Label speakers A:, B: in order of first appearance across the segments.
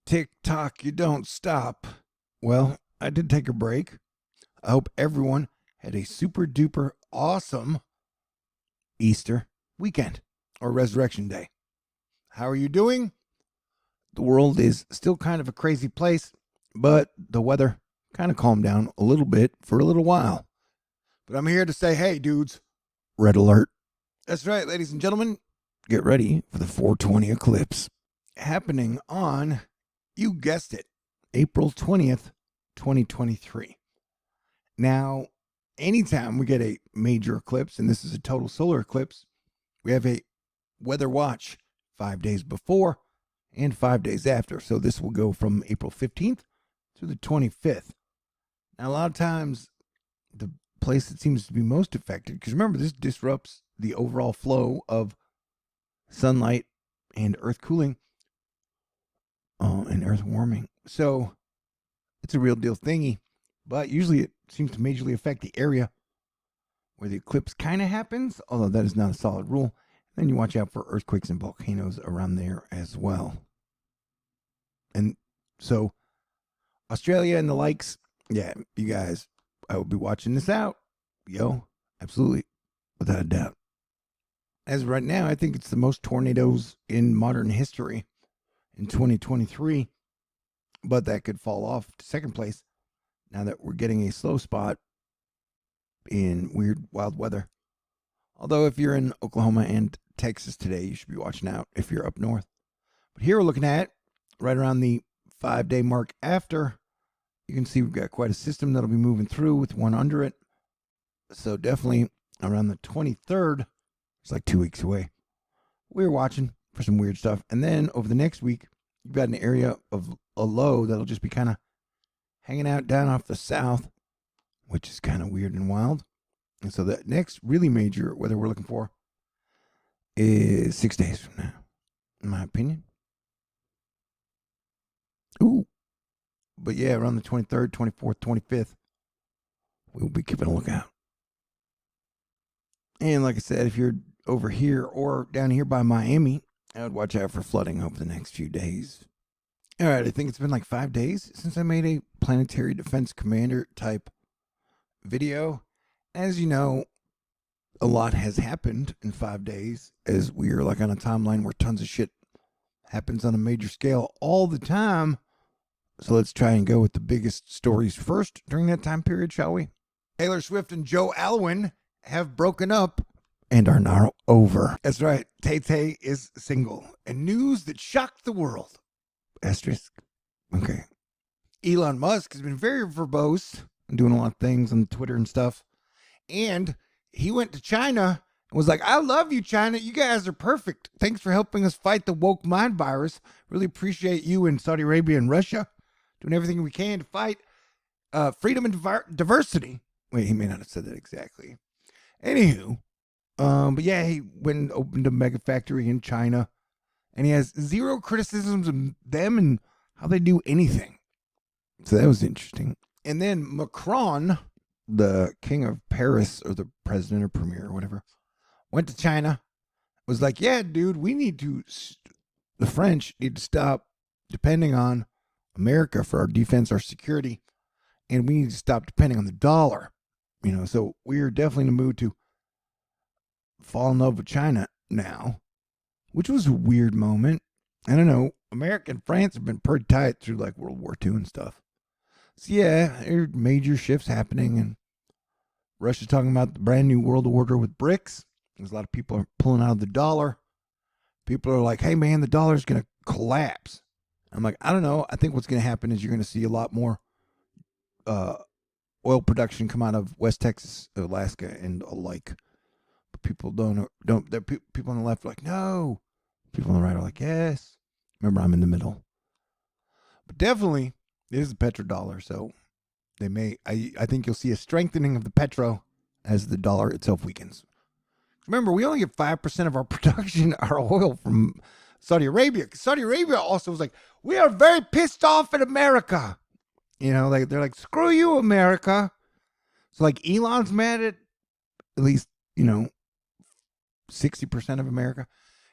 A: Tick tock, you don't stop. Well, I did take a break. I hope everyone had a super duper awesome Easter weekend or Resurrection Day. How are you doing? The world is still kind of a crazy place, but the weather kind of calmed down a little bit for a little while. But I'm here to say, hey, dudes, red alert. That's right, ladies and gentlemen. Get ready for the 420 eclipse happening on, you guessed it, April 20th, 2023. Now, anytime we get a major eclipse, and this is a total solar eclipse, we have a weather watch 5 days before and 5 days after. So this will go from April 15th to the 25th. Now, a lot of times, the place that seems to be most affected, because remember, this disrupts the overall flow of sunlight and earth cooling and earth warming. So it's a real deal thingy, but usually it seems to majorly affect the area where the eclipse kind of happens, although that is not a solid rule. Then you watch out for earthquakes and volcanoes around there as well. And so Australia and the likes, yeah, you guys, I will be watching this out. Yo, absolutely, without a doubt. As of right now, I think it's the most tornadoes in modern history in 2023, but that could fall off to second place now that we're getting a slow spot in weird, wild weather. Although if you're in Oklahoma and Texas today, you should be watching out if you're up north. But here we're looking at right around the 5-day mark after. You can see we've got quite a system that'll be moving through with one under it. So definitely around the 23rd, it's like 2 weeks away. We're watching for some weird stuff. And then over the next week, you've got an area of a low that'll just be kind of hanging out down off the south, which is kind of weird and wild. And so the next really major weather we're looking for is 6 days from now, in my opinion. Ooh. But yeah, around the 23rd, 24th, 25th, we'll be keeping a lookout. And like I said, if you're over here or down here by Miami, I would watch out for flooding over the next few days. All right, I think it's been like 5 days since I made a planetary defense commander type video. As you know, a lot has happened in 5 days, as we are like on a timeline where tons of shit happens on a major scale all the time. So let's try and go with the biggest stories first during that time period, shall we? Taylor Swift and Joe Alwyn have broken up and are now over. That's right, Tay-Tay is single. And news that shocked the world. Asterisk. Okay. Elon Musk has been very verbose and doing a lot of things on Twitter and stuff. And he went to China and was like, I love you, China. You guys are perfect. Thanks for helping us fight the woke mind virus. Really appreciate you in Saudi Arabia and Russia doing everything we can to fight freedom and diversity. Wait, he may not have said that exactly. Anywho, but yeah, he went and opened a mega factory in China, and he has zero criticisms of them and how they do anything. So that was interesting. And then Macron, the king of Paris, or the president or premier or whatever, went to China, was like, yeah, dude, the French need to stop depending on America for our defense, our security, and we need to stop depending on the dollar. You know, so we're definitely in the mood to fall in love with China now, which was a weird moment. I don't know. America and France have been pretty tight through like World War II and stuff. So yeah, there are major shifts happening, and Russia's talking about the brand new world order with BRICS. There's a lot of people are pulling out of the dollar. People are like, hey man, the dollar's going to collapse. I'm like, I don't know. I think what's going to happen is you're going to see a lot more oil production come out of West Texas, Alaska, and alike. But people don't. People on the left are like, no. People on the right are like, yes. Remember, I'm in the middle. But definitely, it is the petrodollar. So they may. I think you'll see a strengthening of the petro as the dollar itself weakens. Remember, we only get 5% of our production, our oil, from Saudi Arabia. Saudi Arabia also was like, we are very pissed off at America. You know, like they're like, screw you, America. So like Elon's mad at least, 60% of America.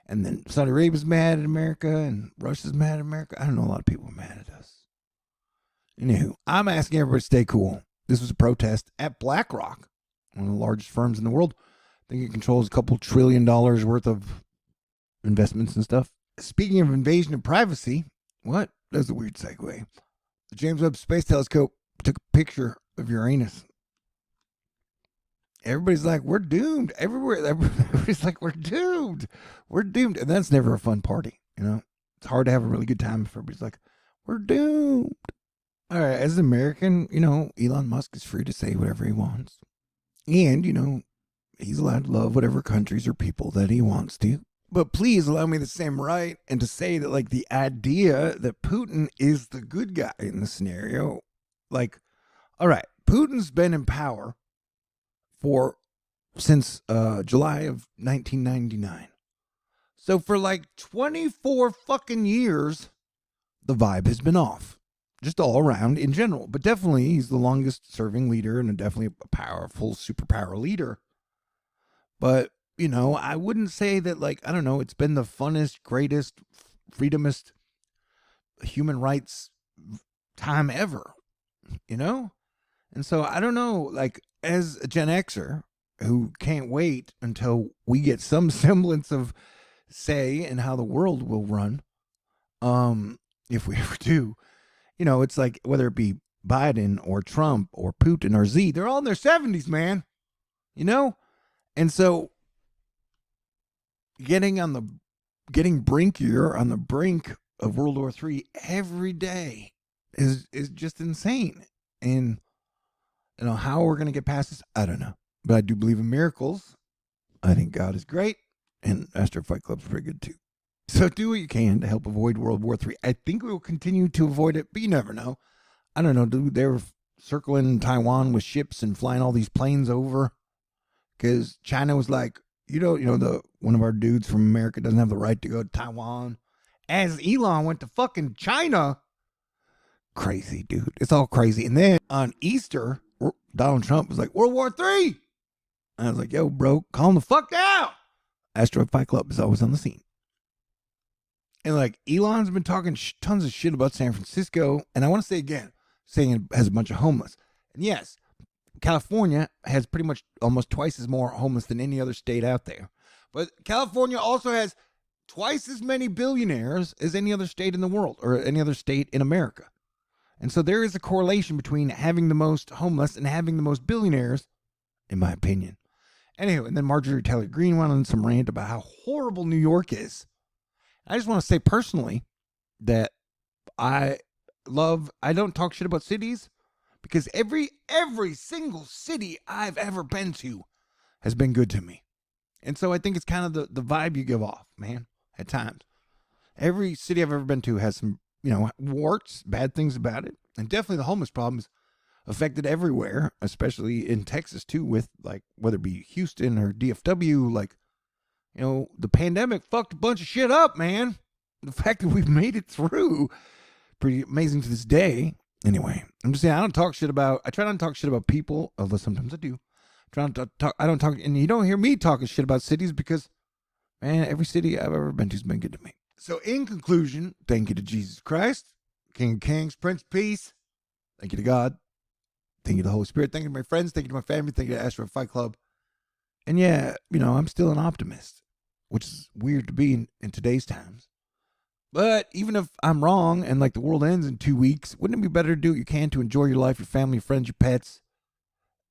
A: And then Saudi Arabia's mad at America and Russia's mad at America. I don't know, a lot of people are mad at us. Anywho, I'm asking everybody to stay cool. This was a protest at BlackRock, one of the largest firms in the world. I think it controls a couple $1 trillion worth of investments and stuff. Speaking of invasion of privacy, what? That's a weird segue. The James Webb Space Telescope took a picture of Uranus. Everybody's like, we're doomed. Everybody's like, we're doomed. We're doomed. And that's never a fun party, you know? It's hard to have a really good time if everybody's like, we're doomed. All right, as an American, you know, Elon Musk is free to say whatever he wants. And, you know, he's allowed to love whatever countries or people that he wants to. But please allow me the same right and to say that, like, the idea that Putin is the good guy in the scenario, like, all right, Putin's been in power since July of 1999. So for like 24 fucking years, the vibe has been off. Just all around in general. But definitely he's the longest serving leader and definitely a powerful superpower leader. But, you know, I wouldn't say that, like, I don't know, it's been the funnest, greatest, freedomist human rights time ever, you know? And so I don't know, like, as a Gen Xer who can't wait until we get some semblance of say in how the world will run, if we ever do, you know, it's like whether it be Biden or Trump or Putin or Z, they're all in their 70s, man, you know? And so getting Brinkier on the brink of World War III every day is just insane. And, you know, how we're going to get past this, I don't know. But I do believe in miracles. I think God is great. And Astro Fight Club's pretty good too. So do what you can to help avoid World War III. I think we will continue to avoid it, but you never know. I don't know, dude. They were circling Taiwan with ships and flying all these planes over because China was like, one of our dudes from America doesn't have the right to go to Taiwan. As Elon went to fucking China. Crazy, dude. It's all crazy. And then on Easter, Donald Trump was like, World War III. I was like, yo, bro, calm the fuck down. Asteroid Fight Club is always on the scene. And like Elon's been talking tons of shit about San Francisco. And I want to say again, saying it has a bunch of homeless. And yes, California has pretty much almost twice as more homeless than any other state out there. But California also has twice as many billionaires as any other state in the world or any other state in America. And so there is a correlation between having the most homeless and having the most billionaires, in my opinion. Anyway, and then Marjorie Taylor Greene went on some rant about how horrible New York is. I just want to say personally that I don't talk shit about cities because every single city I've ever been to has been good to me. And so I think it's kind of the vibe you give off, man, at times. Every city I've ever been to has some, warts, bad things about it. And definitely the homeless problem is affected everywhere, especially in Texas too, with like, whether it be Houston or DFW, like, the pandemic fucked a bunch of shit up, man. The fact that we've made it through, pretty amazing to this day. Anyway, I'm just saying, I try not to talk shit about people, although sometimes I do. I don't talk, and you don't hear me talking shit about cities because, man, every city I've ever been to has been good to me. So in conclusion, thank you to Jesus Christ, King of Kings, Prince of Peace. Thank you to God. Thank you to the Holy Spirit. Thank you to my friends. Thank you to my family. Thank you to Astro Fight Club. And yeah, I'm still an optimist, which is weird to be in today's times. But even if I'm wrong and like the world ends in 2 weeks, wouldn't it be better to do what you can to enjoy your life, your family, your friends, your pets?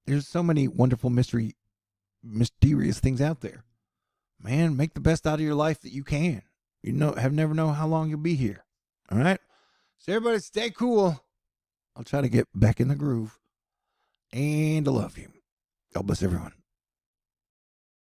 A: There's so many wonderful mysterious things out there. Man, make the best out of your life that you can. Have never know how long you'll be here. All right? So everybody stay cool. I'll try to get back in the groove. And I love you. God bless everyone.